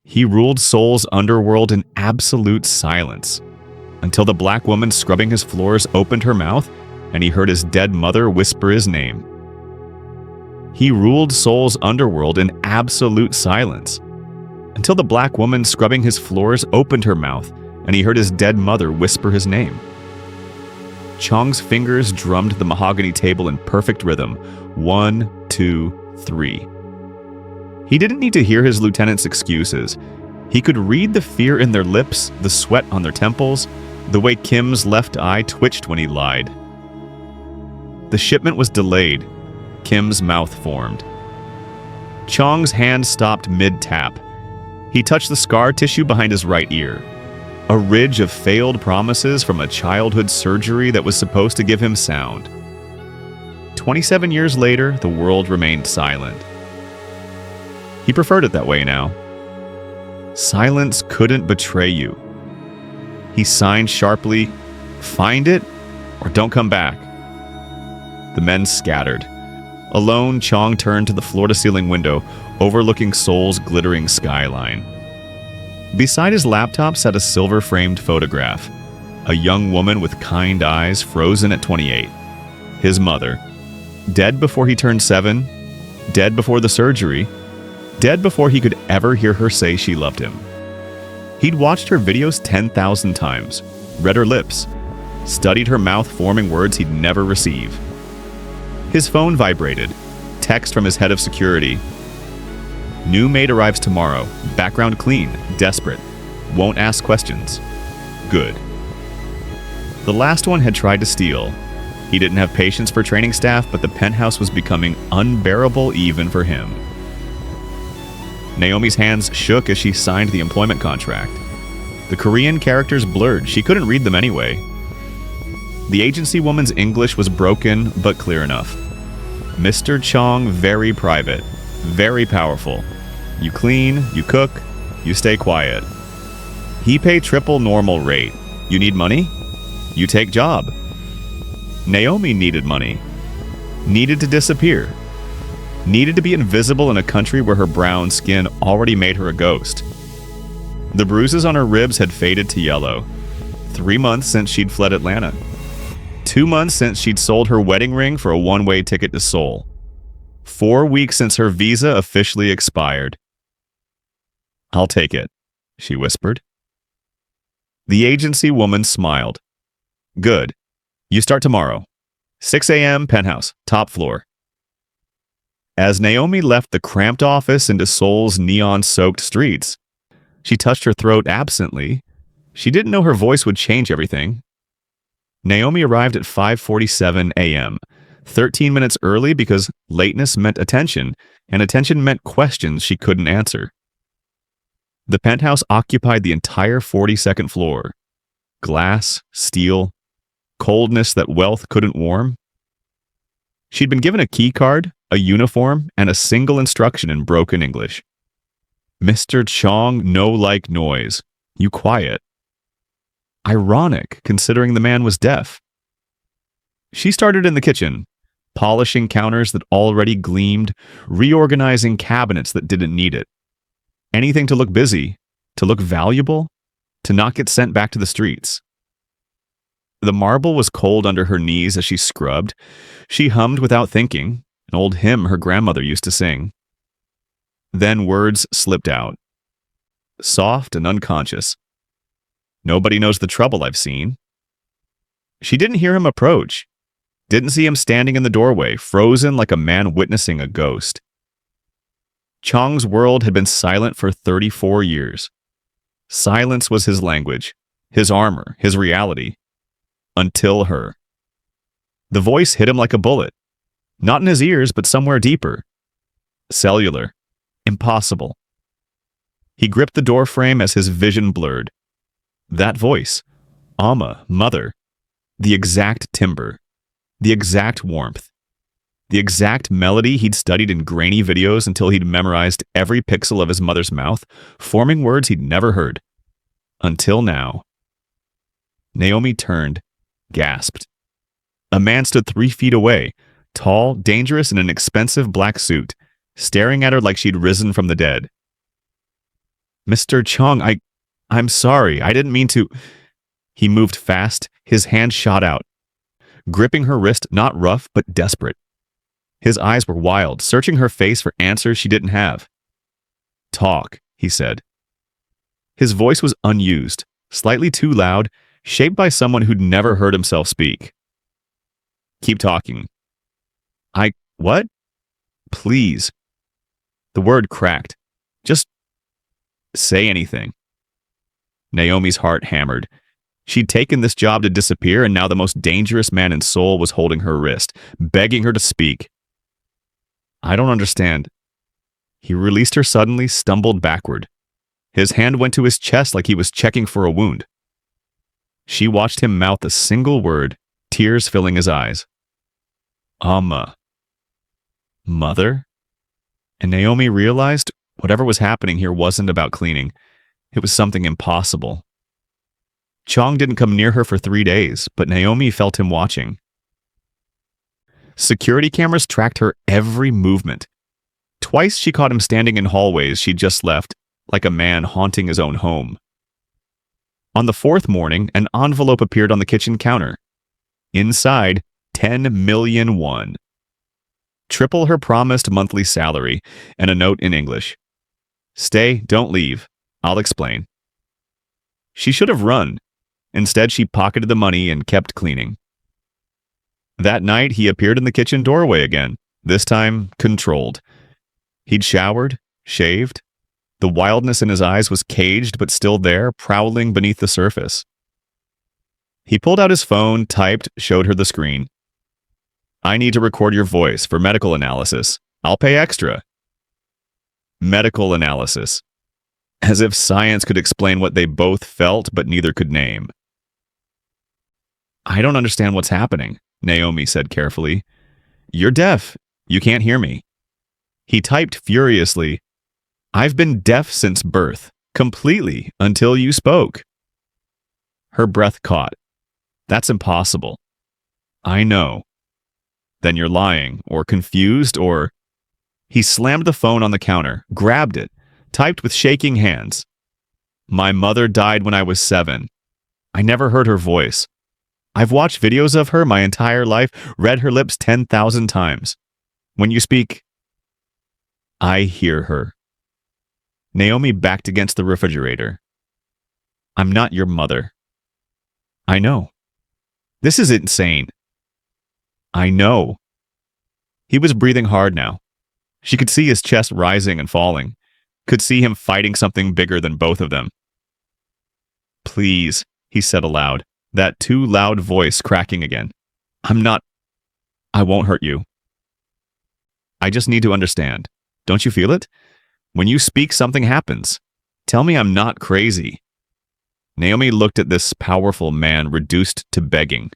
He ruled Seoul's underworld in absolute silence, until the black woman scrubbing his floors opened her mouth and he heard his dead mother whisper his name. He ruled Seoul's underworld in absolute silence, until the black woman scrubbing his floors opened her mouth and he heard his dead mother whisper his name. Chong's fingers drummed the mahogany table in perfect rhythm. 1, 2, 3. He didn't need to hear his lieutenant's excuses. He could read the fear in their lips, the sweat on their temples, the way Kim's left eye twitched when he lied. The shipment was delayed. Kim's mouth formed. Chong's hand stopped mid-tap. He touched the scar tissue behind his right ear. A ridge of failed promises from a childhood surgery that was supposed to give him sound. 27 years later, the world remained silent. He preferred it that way now. Silence couldn't betray you. He signed sharply, "Find it or don't come back." The men scattered. Alone, Chong turned to the floor-to-ceiling window, overlooking Seoul's glittering skyline. Beside his laptop sat a silver-framed photograph. A young woman with kind eyes, frozen at 28. His mother. Dead before he turned 7. Dead before the surgery. Dead before he could ever hear her say she loved him. He'd watched her videos 10,000 times, read her lips, studied her mouth forming words he'd never receive. His phone vibrated. Text from his head of security. "New maid arrives tomorrow. Background clean. Desperate. Won't ask questions. Good." The last one had tried to steal. He didn't have patience for training staff, but the penthouse was becoming unbearable even for him. Naomi's hands shook as she signed the employment contract. The Korean characters blurred. She couldn't read them anyway. The agency woman's English was broken, but clear enough. Mr. Chong, very private, very powerful. You clean, you cook, you stay quiet. He pay triple normal rate. You need money? You take job. Naomi needed money. Needed to disappear. Needed to be invisible in a country where her brown skin already made her a ghost. The bruises on her ribs had faded to yellow. 3 months since she'd fled Atlanta. 2 months since she'd sold her wedding ring for a one-way ticket to Seoul. 4 weeks since her visa officially expired. "I'll take it," she whispered. The agency woman smiled. "Good. You start tomorrow. 6 a.m., penthouse, top floor." As Naomi left the cramped office into Seoul's neon-soaked streets, she touched her throat absently. She didn't know her voice would change everything. Naomi arrived at 5:47 a.m., 13 minutes early because lateness meant attention, and attention meant questions she couldn't answer. The penthouse occupied the entire 42nd floor. Glass, steel, coldness that wealth couldn't warm. She'd been given a key card, a uniform, and a single instruction in broken English. "Mr. Chong, no like noise. You quiet." Ironic, considering the man was deaf. She started in the kitchen, polishing counters that already gleamed, reorganizing cabinets that didn't need it. Anything to look busy, to look valuable, to not get sent back to the streets. The marble was cold under her knees as she scrubbed. She hummed without thinking, an old hymn her grandmother used to sing. Then words slipped out. Soft and unconscious. "Nobody knows the trouble I've seen." She didn't hear him approach. Didn't see him standing in the doorway, frozen like a man witnessing a ghost. Chong's world had been silent for 34 years. Silence was his language, his armor, his reality. Until her. The voice hit him like a bullet. Not in his ears, but somewhere deeper. Cellular. Impossible. He gripped the doorframe as his vision blurred. That voice. Amma, mother. The exact timbre. The exact warmth. The exact melody he'd studied in grainy videos until he'd memorized every pixel of his mother's mouth, forming words he'd never heard. Until now. Naomi turned, gasped. A man stood 3 feet away, tall, dangerous in an expensive black suit, staring at her like she'd risen from the dead. Mr. Chong, I'm sorry. I didn't mean to. He moved fast. His hand shot out, gripping her wrist, not rough, but desperate. His eyes were wild, searching her face for answers she didn't have. Talk, he said. His voice was unused, slightly too loud, shaped by someone who'd never heard himself speak. Keep talking. What? Please. The word cracked. Just say anything. Naomi's heart hammered. She'd taken this job to disappear, and now the most dangerous man in Seoul was holding her wrist, begging her to speak. I don't understand. He released her suddenly, stumbled backward. His hand went to his chest like he was checking for a wound. She watched him mouth a single word, tears filling his eyes. Mother? And Naomi realized whatever was happening here wasn't about cleaning. It was something impossible. Chong didn't come near her for 3 days, but Naomi felt him watching. Security cameras tracked her every movement. Twice she caught him standing in hallways she'd just left, like a man haunting his own home. On the 4th morning, an envelope appeared on the kitchen counter. Inside, 10 million won. Triple her promised monthly salary, and a note in English. Stay, don't leave. I'll explain. She should have run. Instead, she pocketed the money and kept cleaning. That night, he appeared in the kitchen doorway again, this time controlled. He'd showered, shaved. The wildness in his eyes was caged but still there, prowling beneath the surface. He pulled out his phone, typed, showed her the screen. I need to record your voice for medical analysis. I'll pay extra. Medical analysis. As if science could explain what they both felt but neither could name. I don't understand what's happening, Naomi said carefully. You're deaf. You can't hear me. He typed furiously. I've been deaf since birth, completely, until you spoke. Her breath caught. That's impossible. I know. Then you're lying, or confused, or... He slammed the phone on the counter, grabbed it, typed with shaking hands. My mother died when I was 7. I never heard her voice. I've watched videos of her my entire life, read her lips 10,000 times. When you speak, I hear her. Naomi backed against the refrigerator. I'm not your mother. I know. This is insane. I know. He was breathing hard now. She could see his chest rising and falling. Could see him fighting something bigger than both of them. Please, he said aloud, that too loud voice cracking again. I won't hurt you. I just need to understand. Don't you feel it? When you speak, something happens. Tell me I'm not crazy. Naomi looked at this powerful man reduced to begging,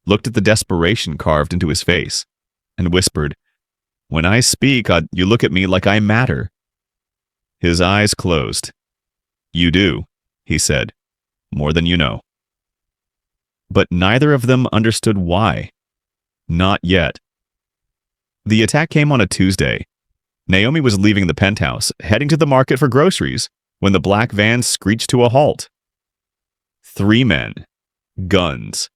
looked at the desperation carved into his face, and whispered, When I speak, you look at me like I matter. His eyes closed. You do, he said, more than you know. But neither of them understood why. Not yet. The attack came on a Tuesday. Naomi was leaving the penthouse, heading to the market for groceries, when the black van screeched to a halt. 3 men. Guns.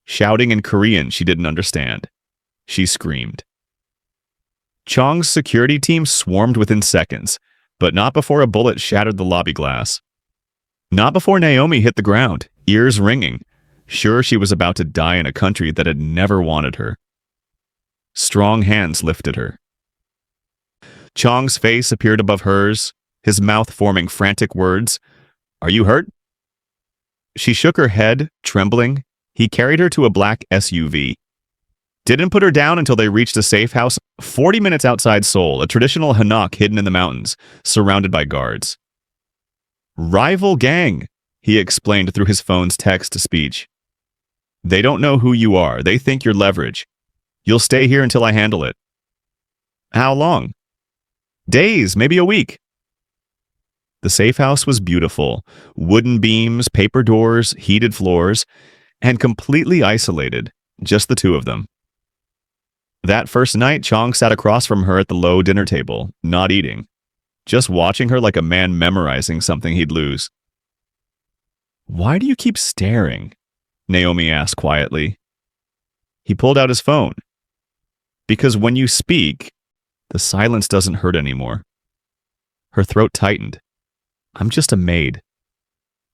Shouting in Korean she didn't understand. She screamed. Chong's security team swarmed within seconds, but not before a bullet shattered the lobby glass. Not before Naomi hit the ground, ears ringing, sure she was about to die in a country that had never wanted her. Strong hands lifted her. Chong's face appeared above hers, his mouth forming frantic words. Are you hurt? She shook her head, trembling. He carried her to a black SUV. Didn't put her down until they reached a safe house 40 minutes outside Seoul, a traditional hanok hidden in the mountains, surrounded by guards. Rival gang, he explained through his phone's text-to-speech. They don't know who you are. They think you're leverage. You'll stay here until I handle it. How long? Days, maybe a week. The safe house was beautiful. Wooden beams, paper doors, heated floors, and completely isolated, just the two of them. That first night, Chong sat across from her at the low dinner table, not eating. just watching her like a man memorizing something he'd lose. "Why do you keep staring?" Naomi asked quietly. He pulled out his phone. "Because when you speak, the silence doesn't hurt anymore." Her throat tightened. "I'm just a maid.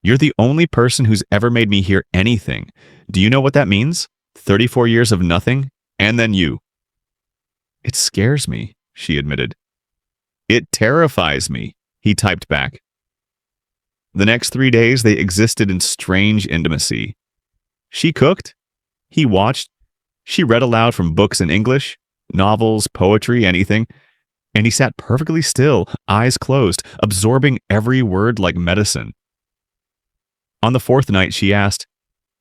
You're the only person who's ever made me hear anything. Do you know what that means? 34 years of nothing, and then you." "It scares me," she admitted. "It terrifies me," he typed back. The next 3 days, they existed in strange intimacy. She cooked. He watched. She read aloud from books in English, novels, poetry, anything. And he sat perfectly still, eyes closed, absorbing every word like medicine. On the 4th night, she asked,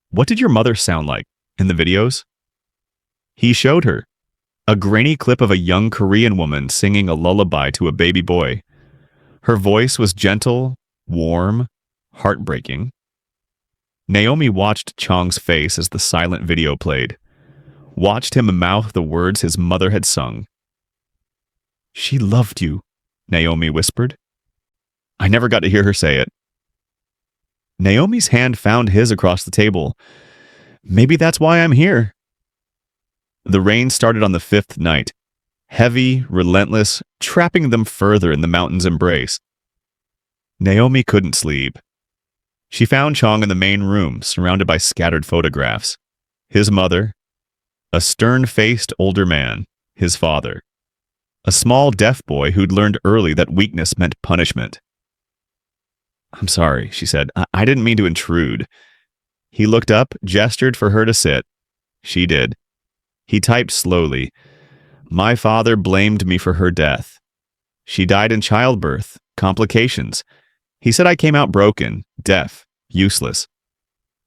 "What did your mother sound like in the videos?" He showed her. A grainy clip of a young Korean woman singing a lullaby to a baby boy. Her voice was gentle, warm, heartbreaking. Naomi watched Chong's face as the silent video played. Watched him mouth the words his mother had sung. "She loved you," Naomi whispered. I never got to hear her say it. Naomi's hand found his across the table. "Maybe that's why I'm here." The rain started on the 5th night. Heavy, relentless, trapping them further in the mountain's embrace. Naomi couldn't sleep. She found Chong in the main room, surrounded by scattered photographs. His mother, a stern-faced older man, his father, a small deaf boy who'd learned early that weakness meant punishment. "I'm sorry," she said. I didn't mean to intrude." He looked up, gestured for her to sit. She did. He typed slowly. "My father blamed me for her death. She died in childbirth, complications. He said I came out broken, deaf, useless.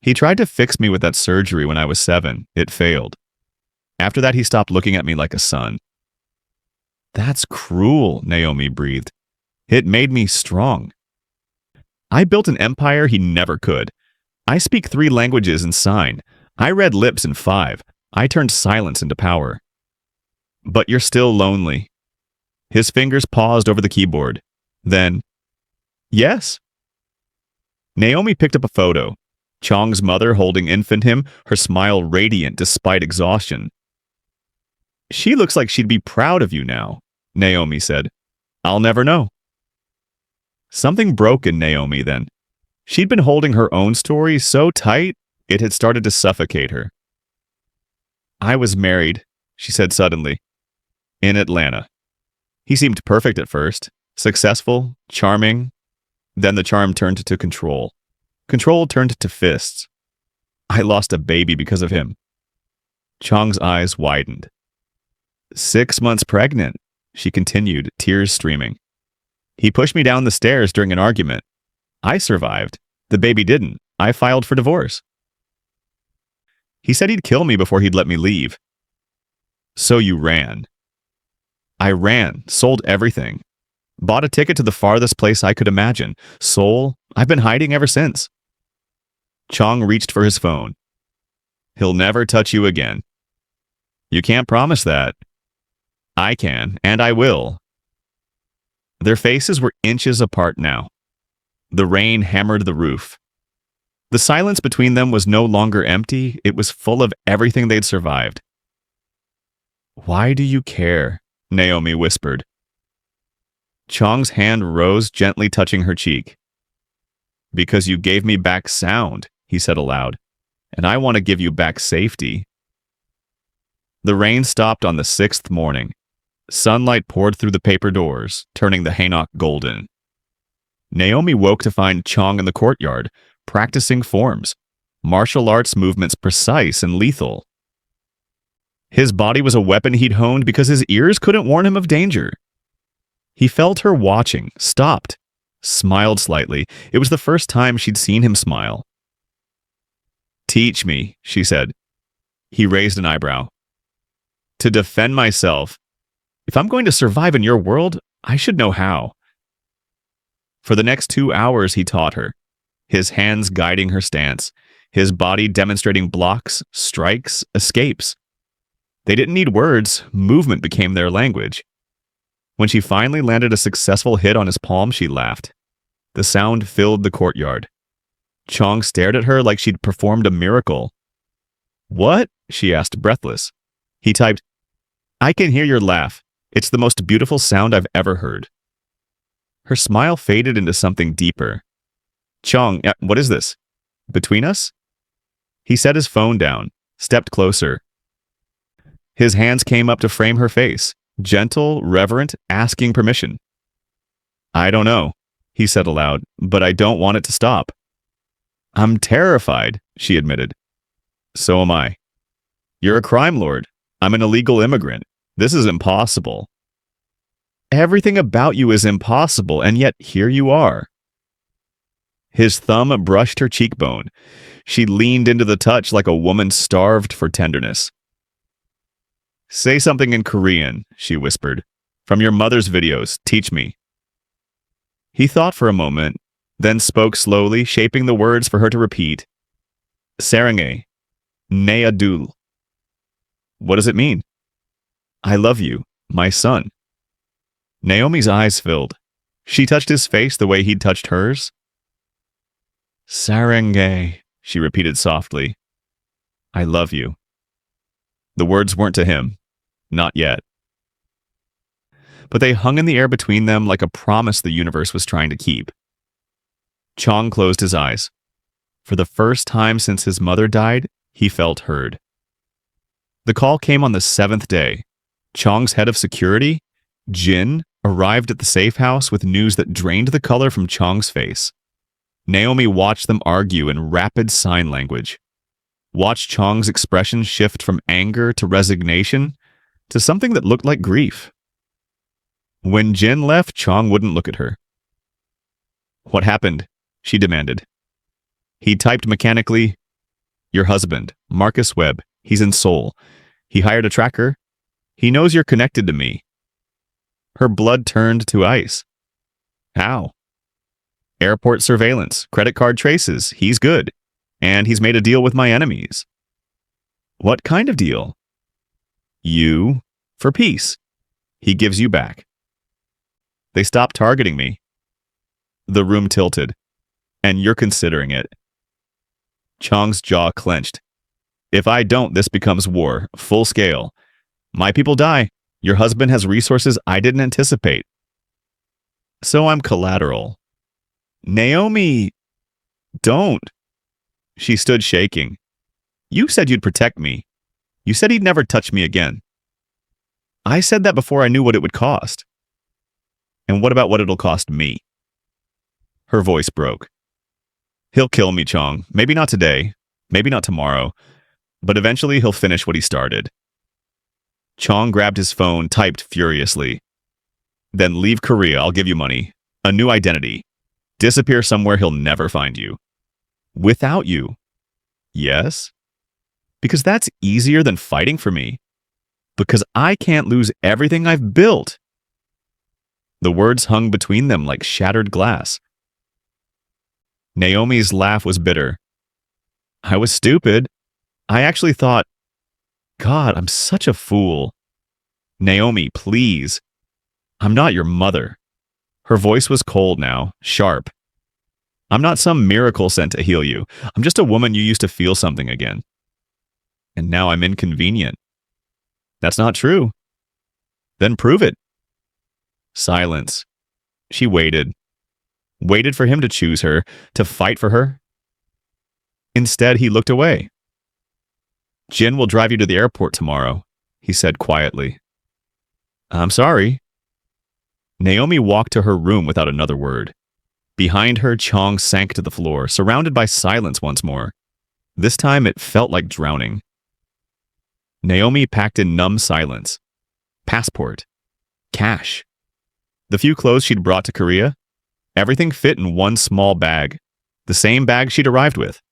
He tried to fix me with that surgery when I was 7. It failed. After that, he stopped looking at me like a son." "That's cruel," Naomi breathed. "It made me strong. I built an empire he never could. I speak 3 languages and sign. I read lips in 5. I turned silence into power." "But you're still lonely." His fingers paused over the keyboard. Then, "Yes." Naomi picked up a photo. Chong's mother holding infant him, her smile radiant despite exhaustion. "She looks like she'd be proud of you now," Naomi said. "I'll never know." Something broke in Naomi then. She'd been holding her own story so tight, it had started to suffocate her. "I was married," she said suddenly, "in Atlanta. He seemed perfect at first, successful, charming. Then the charm turned to control. Control turned to fists. I lost a baby because of him." Chong's eyes widened. 6 months pregnant," she continued, tears streaming. "He pushed me down the stairs during an argument. I survived. The baby didn't. I filed for divorce. He said he'd kill me before he'd let me leave." "So you ran." "I ran, sold everything. Bought a ticket to the farthest place I could imagine. Seoul. I've been hiding ever since." Chong reached for his phone. "He'll never touch you again." "You can't promise that." "I can, and I will." Their faces were inches apart now. The rain hammered the roof. The silence between them was no longer empty, it was full of everything they'd survived. "Why do you care?" Naomi whispered. Chong's hand rose, gently touching her cheek. "Because you gave me back sound," he said aloud, "and I want to give you back safety." The rain stopped on the 6th morning. Sunlight poured through the paper doors, turning the haynock golden. Naomi woke to find Chong in the courtyard, practicing forms, martial arts movements precise and lethal. His body was a weapon he'd honed because his ears couldn't warn him of danger. He felt her watching, stopped, smiled slightly. It was the first time she'd seen him smile. "Teach me," she said. He raised an eyebrow. "To defend myself. If I'm going to survive in your world, I should know how." For the next 2 hours, he taught her, his hands guiding her stance, his body demonstrating blocks, strikes, escapes. They didn't need words, movement became their language. When she finally landed a successful hit on his palm, she laughed. The sound filled the courtyard. Chong stared at her like she'd performed a miracle. "What?" she asked, breathless. He typed, "I can hear your laugh. It's the most beautiful sound I've ever heard." Her smile faded into something deeper. "Chong, what is this? Between us?" He set his phone down, stepped closer. His hands came up to frame her face, gentle, reverent, asking permission. "I don't know," he said aloud, "but I don't want it to stop." "I'm terrified," she admitted. "So am I." "You're a crime lord. I'm an illegal immigrant. This is impossible." "Everything about you is impossible, and yet here you are." His thumb brushed her cheekbone. She leaned into the touch like a woman starved for tenderness. "Say something in Korean," she whispered. "From your mother's videos, teach me." He thought for a moment, then spoke slowly, shaping the words for her to repeat. "Sarange, ne adul." "What does it mean?" "I love you, my son." Naomi's eyes filled. She touched his face the way he'd touched hers. "Sarange," she repeated softly. "I love you." The words weren't to him. Not yet. But they hung in the air between them like a promise the universe was trying to keep. Chong closed his eyes. For the first time since his mother died, he felt heard. The call came on the 7th day. Chong's head of security, Jin, arrived at the safe house with news that drained the color from Chong's face. Naomi watched them argue in rapid sign language. Watched Chong's expression shift from anger to resignation to something that looked like grief. When Jin left, Chong wouldn't look at her. "What happened?" she demanded. He typed mechanically, "Your husband, Marcus Webb. He's in Seoul. He hired a tracker. He knows you're connected to me." Her blood turned to ice. "How?" "Airport surveillance, credit card traces. He's good. And he's made a deal with my enemies." "What kind of deal?" "You for peace. He gives you back." "They stopped targeting me." The room tilted. "And you're considering it." Chong's jaw clenched. "If I don't, this becomes war, full scale. My people die. Your husband has resources I didn't anticipate. So I'm collateral." "Naomi, don't." She stood shaking. "You said you'd protect me. You said he'd never touch me again." "I said that before I knew what it would cost." "And what about what it'll cost me?" Her voice broke. "He'll kill me, Chong. Maybe not today. Maybe not tomorrow. But eventually he'll finish what he started." Chong grabbed his phone, typed furiously. "Then leave Korea. I'll give you money. A new identity. Disappear somewhere he'll never find you." "Without you." "Yes." "Because that's easier than fighting for me. Because I can't lose everything I've built." The words hung between them like shattered glass. Naomi's laugh was bitter. "I was stupid. I actually thought, God, I'm such a fool. Naomi, please. I'm not your mother." Her voice was cold now, sharp. "I'm not some miracle sent to heal you. I'm just a woman you used to feel something again. And now I'm inconvenient." "That's not true." "Then prove it." Silence. She waited. Waited for him to choose her, to fight for her. Instead, he looked away. "Jin will drive you to the airport tomorrow," he said quietly. "I'm sorry." Naomi walked to her room without another word. Behind her, Chong sank to the floor, surrounded by silence once more. This time, it felt like drowning. Naomi packed in numb silence. Passport. Cash. The few clothes she'd brought to Korea. Everything fit in one small bag. The same bag she'd arrived with.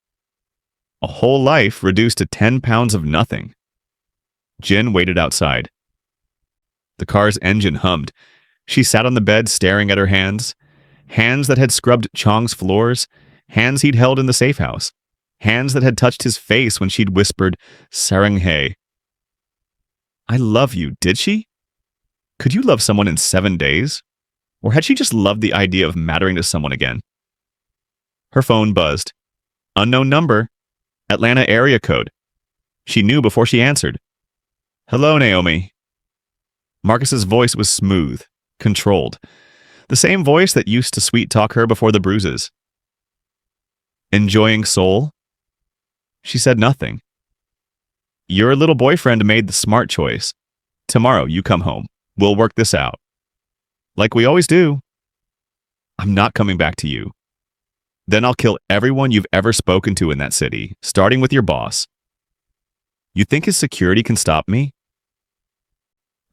A whole life reduced to 10 pounds of nothing. Jin waited outside. The car's engine hummed. She sat on the bed staring at her hands. Hands that had scrubbed Chong's floors. Hands he'd held in the safe house. Hands that had touched his face when she'd whispered, "Saranghae." "I love you," did she? Could you love someone in 7 days? Or had she just loved the idea of mattering to someone again? Her phone buzzed. Unknown number. Atlanta area code. She knew before she answered. Hello, Naomi. Marcus's voice was smooth, controlled. The same voice that used to sweet-talk her before the bruises. Enjoying Seoul? She said nothing. Your little boyfriend made the smart choice. Tomorrow, you come home. We'll work this out. Like we always do. I'm not coming back to you. Then I'll kill everyone you've ever spoken to in that city, starting with your boss. You think his security can stop me?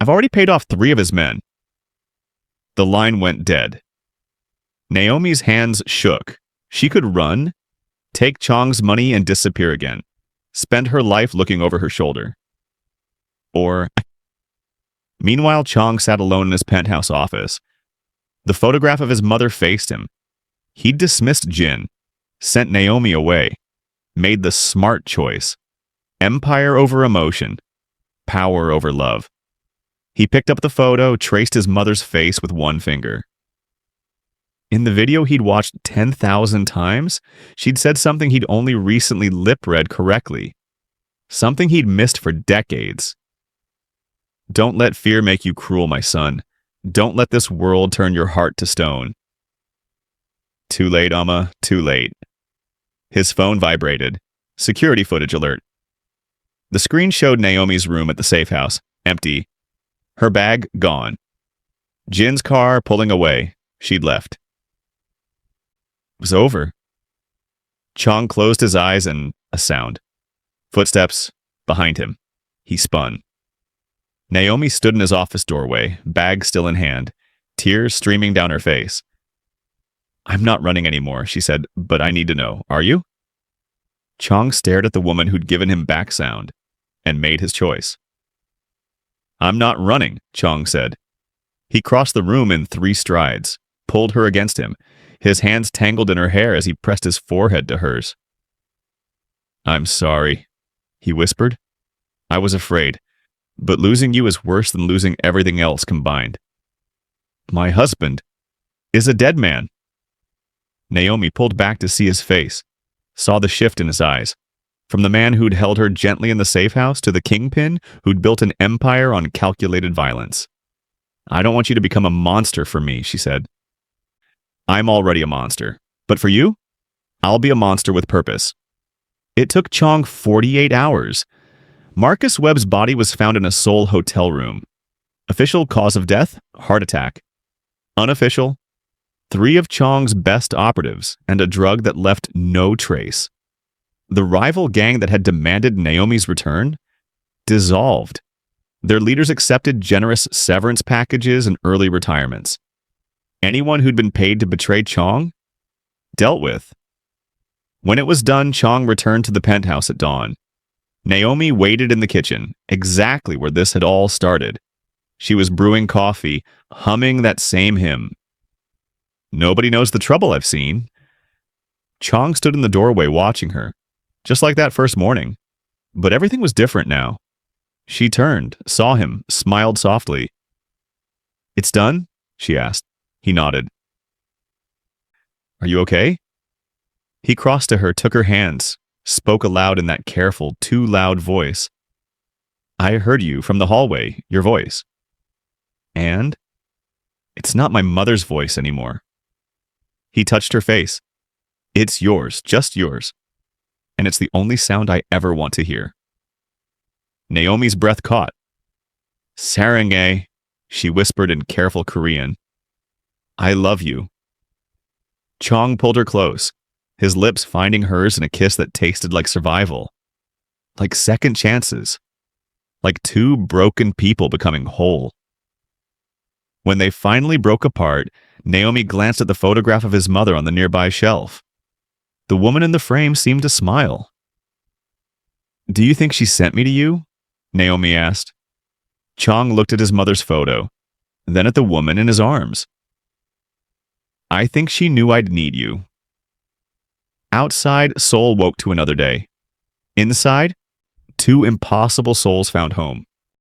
I've already paid off 3 of his men. The line went dead. Naomi's hands shook. She could run, take Chong's money and disappear again, spend her life looking over her shoulder. Or... Meanwhile, Chong sat alone in his penthouse office. The photograph of his mother faced him. He'd dismissed Jin, sent Naomi away, made the smart choice. Empire over emotion, power over love. He picked up the photo, traced his mother's face with one finger. In the video he'd watched 10,000 times, she'd said something he'd only recently lip-read correctly. Something he'd missed for decades. Don't let fear make you cruel, my son. Don't let this world turn your heart to stone. Too late, Amma, too late. His phone vibrated. Security footage alert. The screen showed Naomi's room at the safe house, empty. Her bag gone. Jin's car pulling away. She'd left. It was over. Chong closed his eyes and a sound. Footsteps behind him. He spun. Naomi stood in his office doorway, bag still in hand, tears streaming down her face. I'm not running anymore, she said, but I need to know. Are you? Chong stared at the woman who'd given him back sound and made his choice. I'm not running, Chong said. He crossed the room in 3 strides, pulled her against him, his hands tangled in her hair as he pressed his forehead to hers. I'm sorry, he whispered. I was afraid, but losing you is worse than losing everything else combined. My husband is a dead man. Naomi pulled back to see his face, saw the shift in his eyes. From the man who'd held her gently in the safe house to the kingpin who'd built an empire on calculated violence. I don't want you to become a monster for me, she said. I'm already a monster, but for you, I'll be a monster with purpose. It took Chong 48 hours. Marcus Webb's body was found in a Seoul hotel room. Official cause of death, heart attack. Unofficial, 3 of Chong's best operatives and a drug that left no trace. The rival gang that had demanded Naomi's return dissolved. Their leaders accepted generous severance packages and early retirements. Anyone who'd been paid to betray Chong, dealt with. When it was done, Chong returned to the penthouse at dawn. Naomi waited in the kitchen, exactly where this had all started. She was brewing coffee, humming that same hymn. Nobody knows the trouble I've seen. Chong stood in the doorway watching her, just like that first morning. But everything was different now. She turned, saw him, smiled softly. It's done? She asked. He nodded. Are you okay? He crossed to her, took her hands, spoke aloud in that careful, too loud voice. I heard you from the hallway, your voice. And? It's not my mother's voice anymore. He touched her face. It's yours, just yours. And it's the only sound I ever want to hear. Naomi's breath caught. Sarangae, she whispered in careful Korean. I love you. Chong pulled her close, his lips finding hers in a kiss that tasted like survival. Like second chances. Like 2 broken people becoming whole. When they finally broke apart, Naomi glanced at the photograph of his mother on the nearby shelf. The woman in the frame seemed to smile. Do you think she sent me to you? Naomi asked. Chong looked at his mother's photo, then at the woman in his arms. I think she knew I'd need you. Outside, Seoul woke to another day. Inside, 2 impossible souls found home.